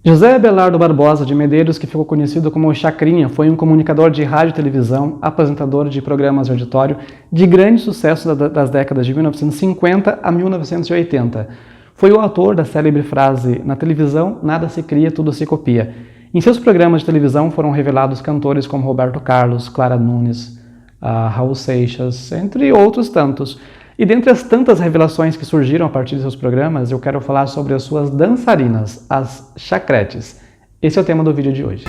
José Abelardo Barbosa de Medeiros, que ficou conhecido como Chacrinha, foi um comunicador de rádio e televisão, apresentador de programas de auditório de grande sucesso das décadas de 1950 a 1980. Foi o autor da célebre frase: "Na televisão, nada se cria, tudo se copia". Em seus programas de televisão foram revelados cantores como Roberto Carlos, Clara Nunes, Raul Seixas, entre outros tantos. E dentre as tantas revelações que surgiram a partir de seus programas, eu quero falar sobre as suas dançarinas, as chacretes. Esse é o tema do vídeo de hoje.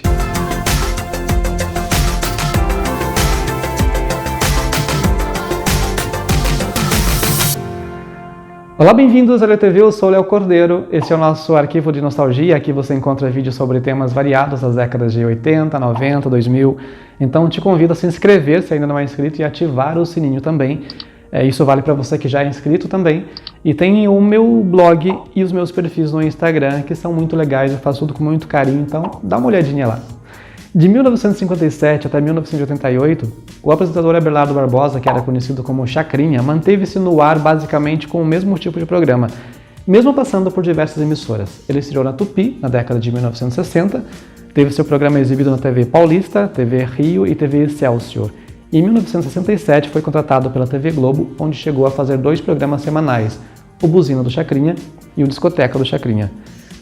Olá, bem-vindos à LTV, eu sou o Léo Cordeiro, esse é o nosso arquivo de nostalgia, aqui você encontra vídeos sobre temas variados das décadas de 80, 90, 2000, então te convido a se inscrever se ainda não é inscrito e ativar o sininho também. Isso vale para você que já é inscrito também. E tem o meu blog e os meus perfis no Instagram, que são muito legais, eu faço tudo com muito carinho, então dá uma olhadinha lá. De 1957 até 1988, o apresentador Abelardo Barbosa, que era conhecido como Chacrinha, manteve-se no ar basicamente com o mesmo tipo de programa, mesmo passando por diversas emissoras. Ele estreou na Tupi, na década de 1960, teve seu programa exibido na TV Paulista, TV Rio e TV Excelsior. Em 1967 foi contratado pela TV Globo, onde chegou a fazer 2 programas semanais, o Buzina do Chacrinha e o Discoteca do Chacrinha.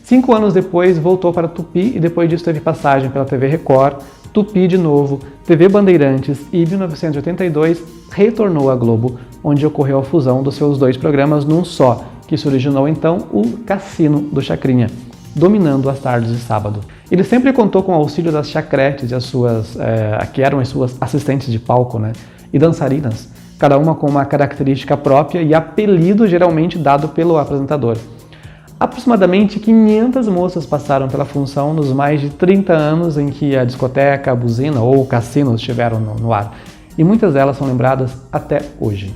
5 anos depois voltou para Tupi e depois disso teve passagem pela TV Record, Tupi de novo, TV Bandeirantes e em 1982 retornou à Globo, onde ocorreu a fusão dos seus 2 programas num só, que se originou então o Cassino do Chacrinha, dominando as tardes de sábado. Ele sempre contou com o auxílio das chacretes, que eram as suas assistentes de palco, né, e dançarinas, cada uma com uma característica própria e apelido geralmente dado pelo apresentador. Aproximadamente 500 moças passaram pela função nos mais de 30 anos em que a discoteca, a buzina ou o cassino estiveram no ar, e muitas delas são lembradas até hoje.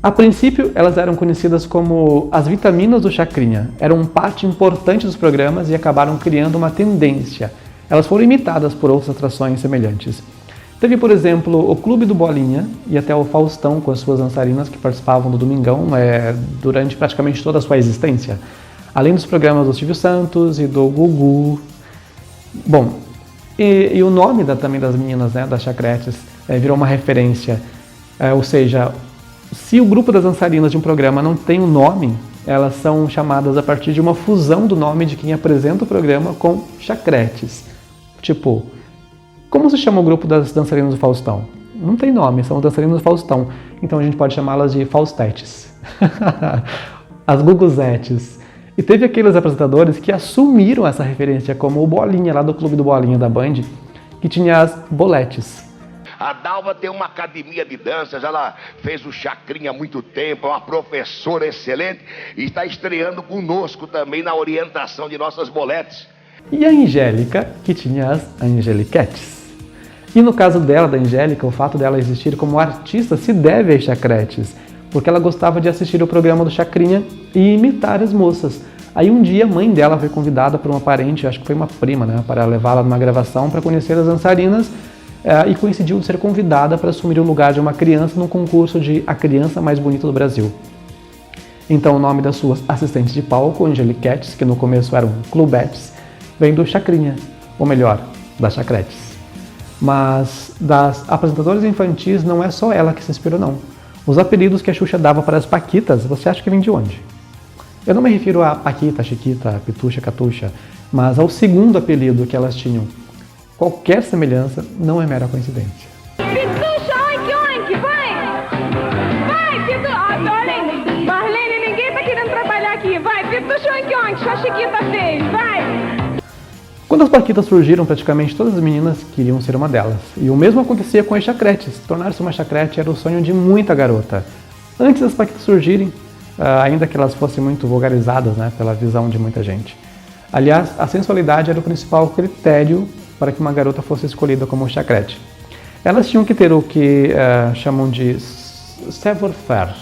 A princípio, elas eram conhecidas como as vitaminas do Chacrinha, eram parte importante dos programas e acabaram criando uma tendência. Elas foram imitadas por outras atrações semelhantes. Teve, por exemplo, o Clube do Bolinha e até o Faustão com as suas dançarinas que participavam do Domingão durante praticamente toda a sua existência, além dos programas do Silvio Santos e do Gugu. Bom, e o nome também das meninas, né, das chacretes, virou uma referência, ou seja, se o grupo das dançarinas de um programa não tem um nome, elas são chamadas a partir de uma fusão do nome de quem apresenta o programa com chacretes. Tipo, como se chama o grupo das dançarinas do Faustão? Não tem nome, são dançarinas do Faustão. Então a gente pode chamá-las de Faustetes. As Guguzetes. E teve aqueles apresentadores que assumiram essa referência, como o Bolinha, lá do Clube do Bolinha da Band, que tinha as Boletes. A Dalva tem uma academia de danças, ela fez o Chacrinha há muito tempo, é uma professora excelente e está estreando conosco também na orientação de nossas boletes. E a Angélica, que tinha as Angeliquetes. E no caso dela, da Angélica, o fato dela existir como artista se deve às chacretes, porque ela gostava de assistir o programa do Chacrinha e imitar as moças. Aí um dia a mãe dela foi convidada por uma parente, acho que foi uma prima, né, para levá-la numa gravação para conhecer as dançarinas, e coincidiu de ser convidada para assumir o lugar de uma criança num concurso de A Criança Mais Bonita do Brasil. Então o nome das suas assistentes de palco, Angeliquetes, que no começo eram Clubetes, vem do Chacrinha, ou melhor, das chacretes. Mas das apresentadoras infantis não é só ela que se inspirou, não. Os apelidos que a Xuxa dava para as paquitas, você acha que vem de onde? Eu não me refiro a Paquita, Chiquita, Pituxa, Catuxa, mas ao segundo apelido que elas tinham. Qualquer semelhança não é mera coincidência. Pituxa, oink, oink, vai! Vai, Pituxa! Marlene, ninguém tá querendo trabalhar aqui. Vai, Pituxa, oink, oink, só a Chiquita fez, vai! Quando as paquitas surgiram, praticamente todas as meninas queriam ser uma delas. E o mesmo acontecia com as chacretes. Tornar-se uma chacrete era o sonho de muita garota. Antes das paquitas surgirem, ainda que elas fossem muito vulgarizadas, né, pela visão de muita gente. Aliás, a sensualidade era o principal critério para que uma garota fosse escolhida como chacrete. Elas tinham que ter o que chamam de savoir-faire,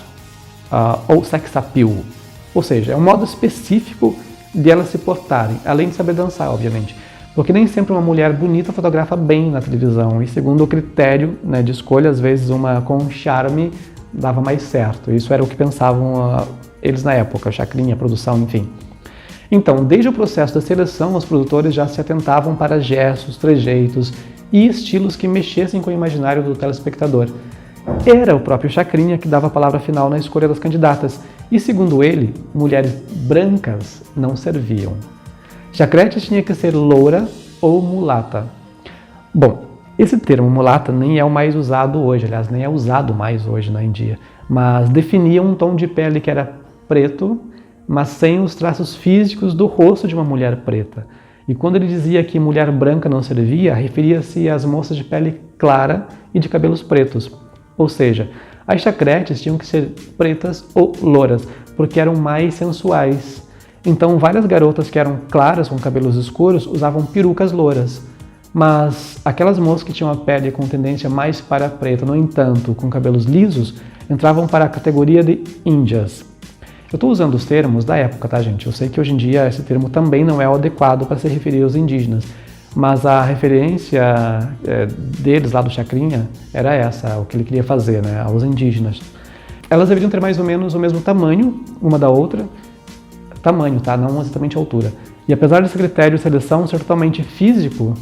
ou sex appeal, ou seja, é um modo específico de elas se portarem, além de saber dançar, obviamente, porque nem sempre uma mulher bonita fotografa bem na televisão, e segundo o critério, né, de escolha, às vezes uma com charme dava mais certo. Isso era o que pensavam eles na época, Chacrinha, produção, enfim. Então, desde o processo da seleção, os produtores já se atentavam para gestos, trejeitos e estilos que mexessem com o imaginário do telespectador. Era o próprio Chacrinha que dava a palavra final na escolha das candidatas, e segundo ele, mulheres brancas não serviam. Chacrete tinha que ser loura ou mulata. Bom, esse termo mulata nem é o mais usado hoje, aliás, nem é usado mais hoje em dia, mas definia um tom de pele que era preto, mas sem os traços físicos do rosto de uma mulher preta. E quando ele dizia que mulher branca não servia, referia-se às moças de pele clara e de cabelos pretos. Ou seja, as chacretes tinham que ser pretas ou louras, porque eram mais sensuais. Então, várias garotas que eram claras, com cabelos escuros, usavam perucas louras. Mas aquelas moças que tinham a pele com tendência mais para preta, no entanto, com cabelos lisos, entravam para a categoria de índias. Eu estou usando os termos da época, tá, gente? Eu sei que hoje em dia esse termo também não é o adequado para se referir aos indígenas, mas a referência deles lá do Chacrinha era essa, o que ele queria fazer, né, aos indígenas. Elas deveriam ter mais ou menos o mesmo tamanho, uma da outra, tamanho, tá? Não exatamente a altura. E apesar desse critério de seleção ser totalmente físico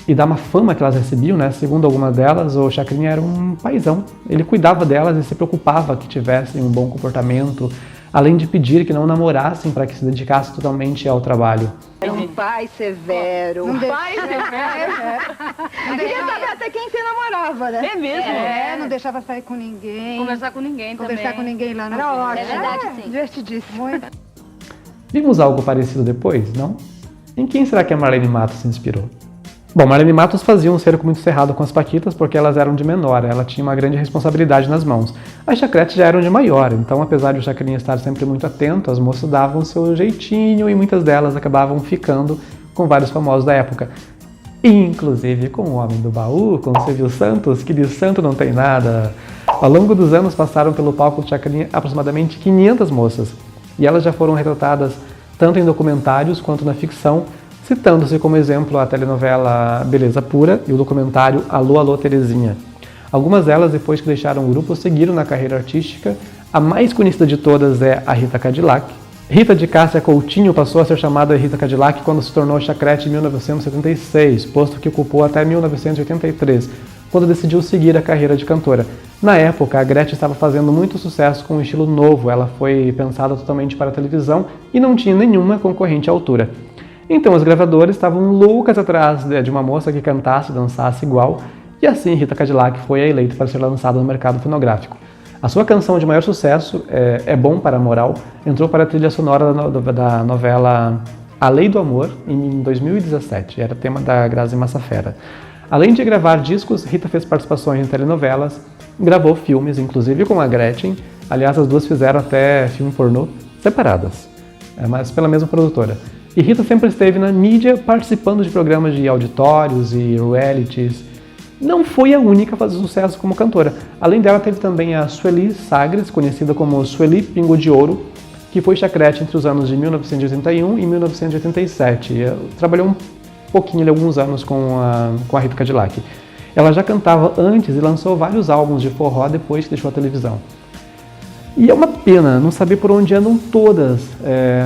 e da má fama que elas recebiam, né, segundo algumas delas, o Chacrinha era um paizão. Ele cuidava delas e se preocupava que tivessem um bom comportamento, além de pedir que não namorassem para que se dedicassem totalmente ao trabalho. Era um pai severo. Um pai severo. Queria saber até quem você namorava, né? É mesmo? Não deixava sair com ninguém. Conversar com ninguém também. Conversar com ninguém lá no Era ótimo. É verdade, sim. Divertidíssimo. Muito. Vimos algo parecido depois, não? Em quem será que a Marlene Matos se inspirou? Bom, Marlene Matos fazia um cerco muito cerrado com as paquitas porque elas eram de menor, ela tinha uma grande responsabilidade nas mãos. As chacretes já eram de maior, então apesar de o Chacrinha estar sempre muito atento, as moças davam o seu jeitinho e muitas delas acabavam ficando com vários famosos da época. Inclusive com o Homem do Baú, com o Silvio Santos, que de santo não tem nada. Ao longo dos anos passaram pelo palco do Chacrinha aproximadamente 500 moças, e elas já foram retratadas tanto em documentários quanto na ficção, citando-se como exemplo a telenovela Beleza Pura e o documentário Alô, Alô, Terezinha. Algumas delas, depois que deixaram o grupo, seguiram na carreira artística. A mais conhecida de todas é a Rita Cadillac. Rita de Cássia Coutinho passou a ser chamada Rita Cadillac quando se tornou chacrete em 1976, posto que ocupou até 1983, quando decidiu seguir a carreira de cantora. Na época, a Gretchen estava fazendo muito sucesso com um estilo novo, ela foi pensada totalmente para a televisão e não tinha nenhuma concorrente à altura. Então as gravadoras estavam loucas atrás de uma moça que cantasse e dançasse igual, e assim Rita Cadillac foi a eleita para ser lançada no mercado fonográfico. A sua canção de maior sucesso, É Bom para a Moral, entrou para a trilha sonora da novela A Lei do Amor, em 2017, era tema da Grazi Massafera. Além de gravar discos, Rita fez participações em telenovelas, gravou filmes, inclusive com a Gretchen, aliás as duas fizeram até filme pornô separadas, mas pela mesma produtora. E Rita sempre esteve na mídia participando de programas de auditórios e realities. Não foi a única a fazer sucesso como cantora. Além dela, teve também a Sueli Sagres, conhecida como Sueli Pingo de Ouro, que foi chacrete entre os anos de 1981 e 1987. Trabalhou um pouquinho, alguns anos com a Rita Cadillac. Ela já cantava antes e lançou vários álbuns de forró depois que deixou a televisão. E é uma pena não saber por onde andam todas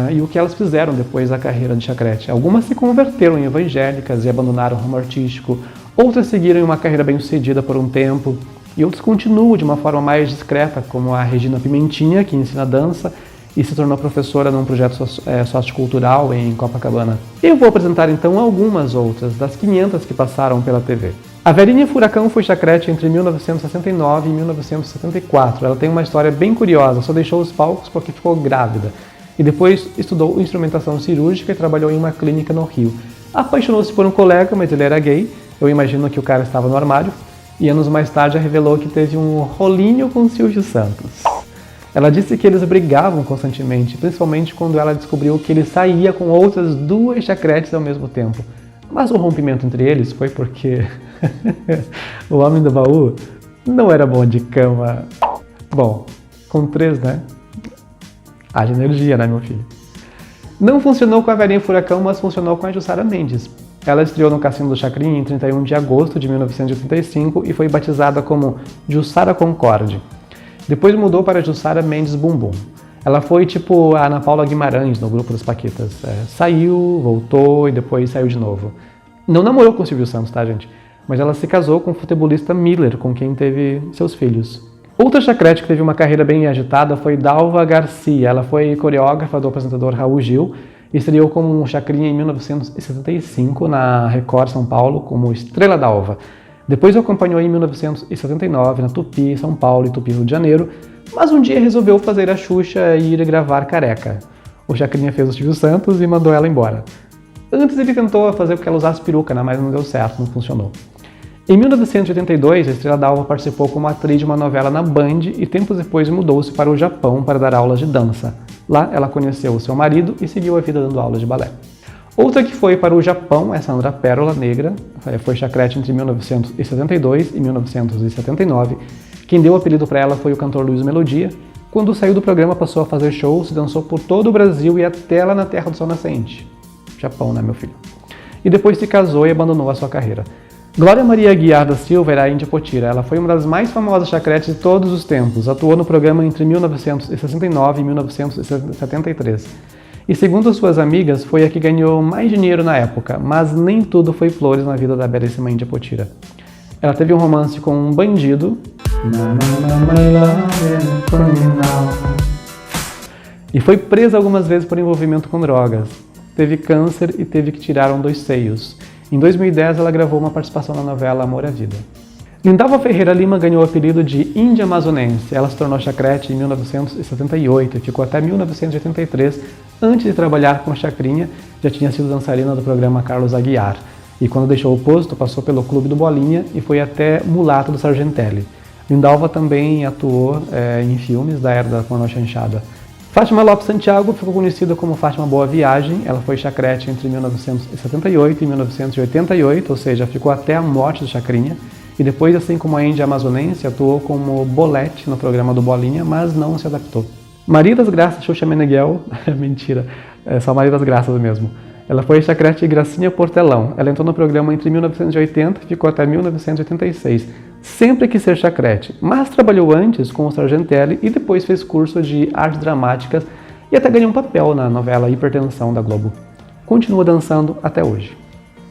e o que elas fizeram depois da carreira de chacrete. Algumas se converteram em evangélicas e abandonaram o ramo artístico, outras seguiram em uma carreira bem-sucedida por um tempo, e outras continuam de uma forma mais discreta, como a Regina Pimentinha, que ensina dança e se tornou professora num projeto sociocultural em Copacabana. Eu vou apresentar então algumas outras, das 500 que passaram pela TV. A Verinha Furacão foi chacrete entre 1969 e 1974. Ela tem uma história bem curiosa, só deixou os palcos porque ficou grávida. E depois estudou instrumentação cirúrgica e trabalhou em uma clínica no Rio. Apaixonou-se por um colega, mas ele era gay. Eu imagino que o cara estava no armário. E anos mais tarde revelou que teve um rolinho com Silvio Santos. Ela disse que eles brigavam constantemente, principalmente quando ela descobriu que ele saía com outras duas chacretes ao mesmo tempo. Mas o rompimento entre eles foi porque o Homem do Baú não era bom de cama. Bom, com 3, né? Haja energia, né, meu filho? Não funcionou com a Verinha Furacão, mas funcionou com a Jussara Mendes. Ela estreou no Cassino do Chacrinha em 31 de agosto de 1985 e foi batizada como Jussara Concorde. Depois mudou para Jussara Mendes Bumbum. Ela foi tipo a Ana Paula Guimarães no grupo das Paquitas. Saiu, voltou e depois saiu de novo. Não namorou com o Silvio Santos, tá, gente? Mas ela se casou com o futebolista Miller, com quem teve seus filhos. Outra chacrete que teve uma carreira bem agitada foi Dalva Garcia. Ela foi coreógrafa do apresentador Raul Gil e estreou como chacrinha em 1975 na Record São Paulo como Estrela Dalva. Depois acompanhou em 1979 na Tupi, São Paulo e Tupi, Rio de Janeiro, mas um dia resolveu fazer a Xuxa e ir gravar careca. O chacrinha fez o Silvio Santos e mandou ela embora. Antes ele tentou fazer com que ela usasse peruca, né, mas não deu certo, não funcionou. Em 1982, a Estrela Dalva participou como atriz de uma novela na Band e tempos depois mudou-se para o Japão para dar aulas de dança. Lá ela conheceu o seu marido e seguiu a vida dando aulas de balé. Outra que foi para o Japão é Sandra Pérola Negra, foi chacrete entre 1972 e 1979. Quem deu o apelido para ela foi o cantor Luiz Melodia. Quando saiu do programa passou a fazer shows, dançou por todo o Brasil e até lá na Terra do Sol Nascente. Japão, né, meu filho? E depois se casou e abandonou a sua carreira. Glória Maria Aguiar da Silva era a Índia Potira. Ela foi uma das mais famosas chacretes de todos os tempos. Atuou no programa entre 1969 e 1973. E segundo suas amigas, foi a que ganhou mais dinheiro na época, mas nem tudo foi flores na vida da belíssima Índia Potira. Ela teve um romance com um bandido e foi presa algumas vezes por envolvimento com drogas. Teve câncer e teve que tirar 2 seios. Em 2010, ela gravou uma participação na novela Amor à Vida. Lindalva Ferreira Lima ganhou o apelido de Índia Amazonense. Ela se tornou chacrete em 1978 e ficou até 1983. Antes de trabalhar com a chacrinha, já tinha sido dançarina do programa Carlos Aguiar. E quando deixou o posto, passou pelo Clube do Bolinha e foi até Mulato do Sargentelli. Lindalva também atuou em filmes da era da pornô chanchada. Fátima Lopes Santiago ficou conhecida como Fátima Boa Viagem. Ela foi chacrete entre 1978 e 1988, ou seja, ficou até a morte do chacrinha. E depois, assim como a Índia Amazonense, atuou como Bolete no programa do Bolinha, mas não se adaptou. Maria das Graças Xuxa Meneghel, mentira, é só Maria das Graças mesmo. Ela foi chacrete de Gracinha Portelão. Ela entrou no programa entre 1980 e ficou até 1986. Sempre quis ser chacrete, mas trabalhou antes com o Sargentelli e depois fez curso de artes dramáticas e até ganhou um papel na novela Hipertensão da Globo. Continua dançando até hoje.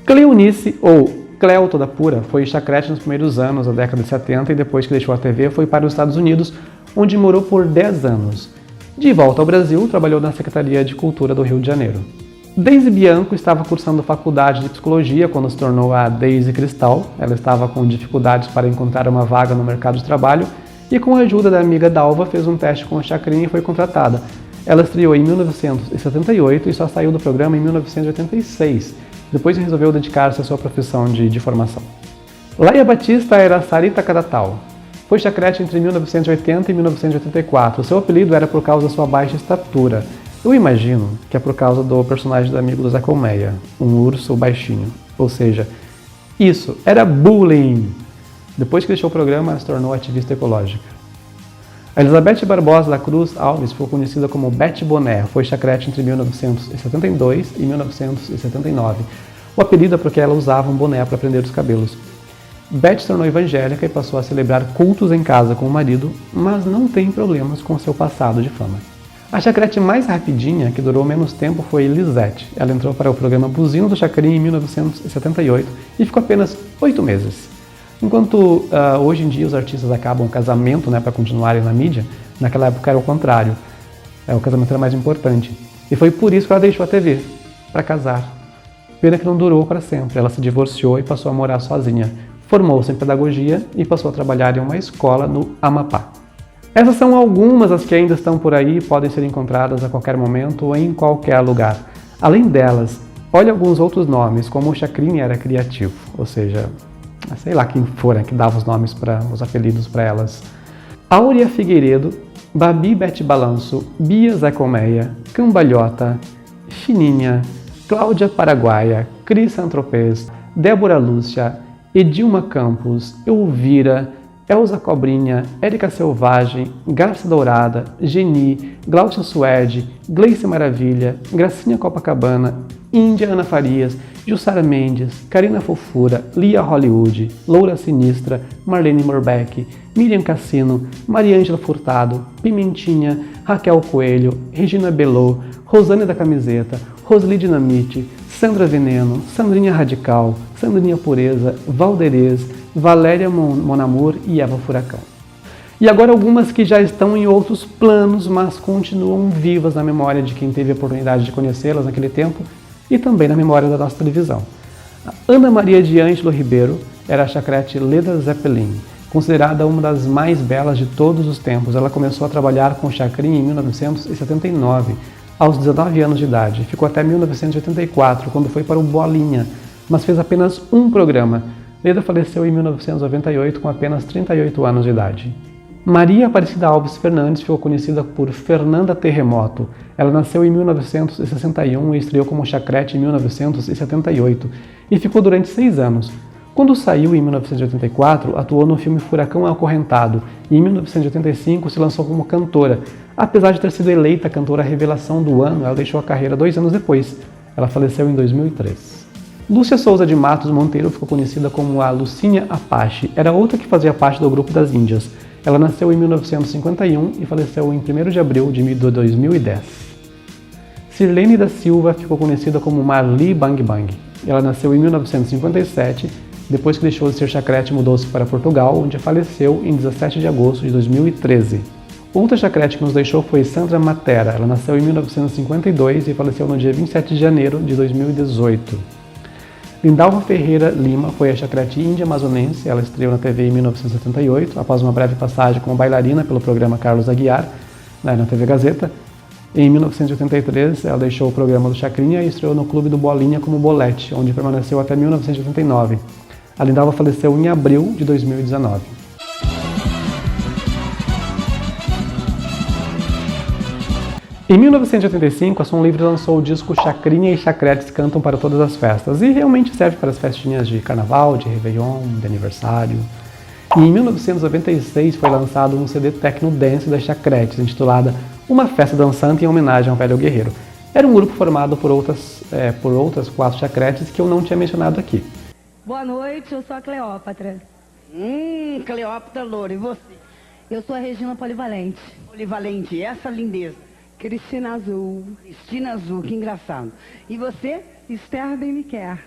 Cleonice, ou Cleo Toda Pura, foi chacrete nos primeiros anos da década de 70 e depois que deixou a TV foi para os Estados Unidos, onde morou por 10 anos. De volta ao Brasil, trabalhou na Secretaria de Cultura do Rio de Janeiro. Daisy Bianco estava cursando faculdade de psicologia quando se tornou a Daisy Cristal. Ela estava com dificuldades para encontrar uma vaga no mercado de trabalho e com a ajuda da amiga Dalva fez um teste com a chacrinha e foi contratada. Ela estreou em 1978 e só saiu do programa em 1986. Depois resolveu dedicar-se à sua profissão de formação. Laia Batista era Sarita Cadatal. Foi chacrete entre 1980 e 1984. Seu apelido era por causa da sua baixa estatura. Eu imagino que é por causa do personagem do amigo do Zé Colmeia, um urso baixinho. Ou seja, isso era bullying. Depois que deixou o programa, ela se tornou ativista ecológica. A Elizabeth Barbosa da Cruz Alves ficou conhecida como Bete Boné. Foi chacrete entre 1972 e 1979. O apelido é porque ela usava um boné para prender os cabelos. Bete se tornou evangélica e passou a celebrar cultos em casa com o marido, mas não tem problemas com seu passado de fama. A chacrete mais rapidinha, que durou menos tempo, foi Lisete. Ela entrou para o programa Buzino do Chacrinha em 1978 e ficou apenas 8 meses. Enquanto hoje em dia os artistas acabam o casamento, né, para continuarem na mídia, naquela época era o contrário. O casamento era mais importante. E foi por isso que ela deixou a TV, para casar. Pena que não durou para sempre. Ela se divorciou e passou a morar sozinha. Formou-se em pedagogia e passou a trabalhar em uma escola no Amapá. Essas são algumas das que ainda estão por aí e podem ser encontradas a qualquer momento ou em qualquer lugar. Além delas, olhe alguns outros nomes, como o Chacrinha era criativo, ou seja, sei lá quem for que dava os apelidos para elas. Áurea Figueiredo, Babi Bete Balanço, Bia Zé Colmeia, Cambalhota, Chininha, Cláudia Paraguaia, Cris Santropês, Débora Lúcia, Edilma Campos, Elvira, Elza Cobrinha, Érica Selvagem, Garça Dourada, Geni, Glaucia Suede, Gleice Maravilha, Gracinha Copacabana, Índia Ana Farias, Jussara Mendes, Karina Fofura, Lia Hollywood, Loura Sinistra, Marlene Morbeck, Miriam Cassino, Mariângela Furtado, Pimentinha, Raquel Coelho, Regina Belô, Rosane da Camiseta, Rosli Dinamite, Sandra Veneno, Sandrinha Radical, Sandrinha Pureza, Valderez, Valéria Monamur e Eva Furacão. E agora algumas que já estão em outros planos, mas continuam vivas na memória de quem teve a oportunidade de conhecê-las naquele tempo e também na memória da nossa televisão. A Ana Maria de Ângelo Ribeiro era a chacrete Leda Zeppelin, considerada uma das mais belas de todos os tempos. Ela começou a trabalhar com chacrinha em 1979, aos 19 anos de idade. Ficou até 1984, quando foi para o Bolinha, mas fez apenas um programa. Leda faleceu em 1998 com apenas 38 anos de idade. Maria Aparecida Alves Fernandes ficou conhecida por Fernanda Terremoto. Ela nasceu em 1961 e estreou como chacrete em 1978 e ficou durante 6 anos. Quando saiu em 1984, atuou no filme Furacão Acorrentado e em 1985 se lançou como cantora. Apesar de ter sido eleita a cantora revelação do ano, ela deixou a carreira 2 anos depois. Ela faleceu em 2003. Lúcia Souza de Matos Monteiro ficou conhecida como a Lucinha Apache. Era outra que fazia parte do grupo das Índias. Ela nasceu em 1951 e faleceu em 1º de abril de 2010. Sirlene da Silva ficou conhecida como Marli Bang Bang. Ela nasceu em 1957, depois que deixou de ser chacrete mudou-se para Portugal, onde faleceu em 17 de agosto de 2013. Outra chacrete que nos deixou foi Sandra Matera. Ela nasceu em 1952 e faleceu no dia 27 de janeiro de 2018. Lindalva Ferreira Lima foi a chacrete índia amazonense. Ela estreou na TV em 1978, após uma breve passagem como bailarina pelo programa Carlos Aguiar, na TV Gazeta. Em 1983, ela deixou o programa do Chacrinha e estreou no Clube do Bolinha como Bolete, onde permaneceu até 1989. A Lindalva faleceu em abril de 2019. Em 1985, a Som Livre lançou o disco Chacrinha e Chacretes Cantam para Todas as Festas, e realmente serve para as festinhas de carnaval, de réveillon, de aniversário. E em 1996 foi lançado um CD Techno Dance das Chacretes, intitulada Uma Festa Dançante em homenagem ao Velho Guerreiro. Era um grupo formado por outras 4 chacretes que eu não tinha mencionado aqui. Boa noite, eu sou a Cleópatra. Cleópatra Loura, e você? Eu sou a Regina Polivalente. Polivalente, essa lindeza. Cristina Azul. Cristina Azul, que engraçado. E você? Esther Bem Me Quer.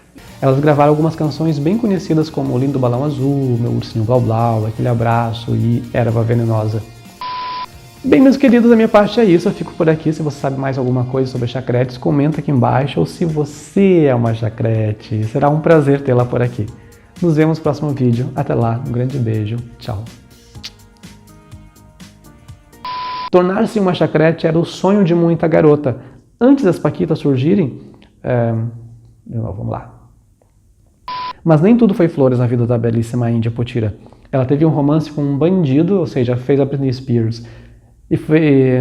Elas gravaram algumas canções bem conhecidas como Lindo Balão Azul, Meu Ursinho Blau Blau, Aquele Abraço e Erva Venenosa. Bem, meus queridos, da minha parte é isso. Eu fico por aqui. Se você sabe mais alguma coisa sobre chacretes, comenta aqui embaixo. Ou se você é uma chacrete, será um prazer tê-la por aqui. Nos vemos no próximo vídeo. Até lá, um grande beijo. Tchau. Tornar-se uma chacrete era o sonho de muita garota. Antes das paquitas surgirem... vamos lá. Mas nem tudo foi flores na vida da belíssima Índia Potira. Ela teve um romance com um bandido, ou seja, fez a Britney Spears. E foi...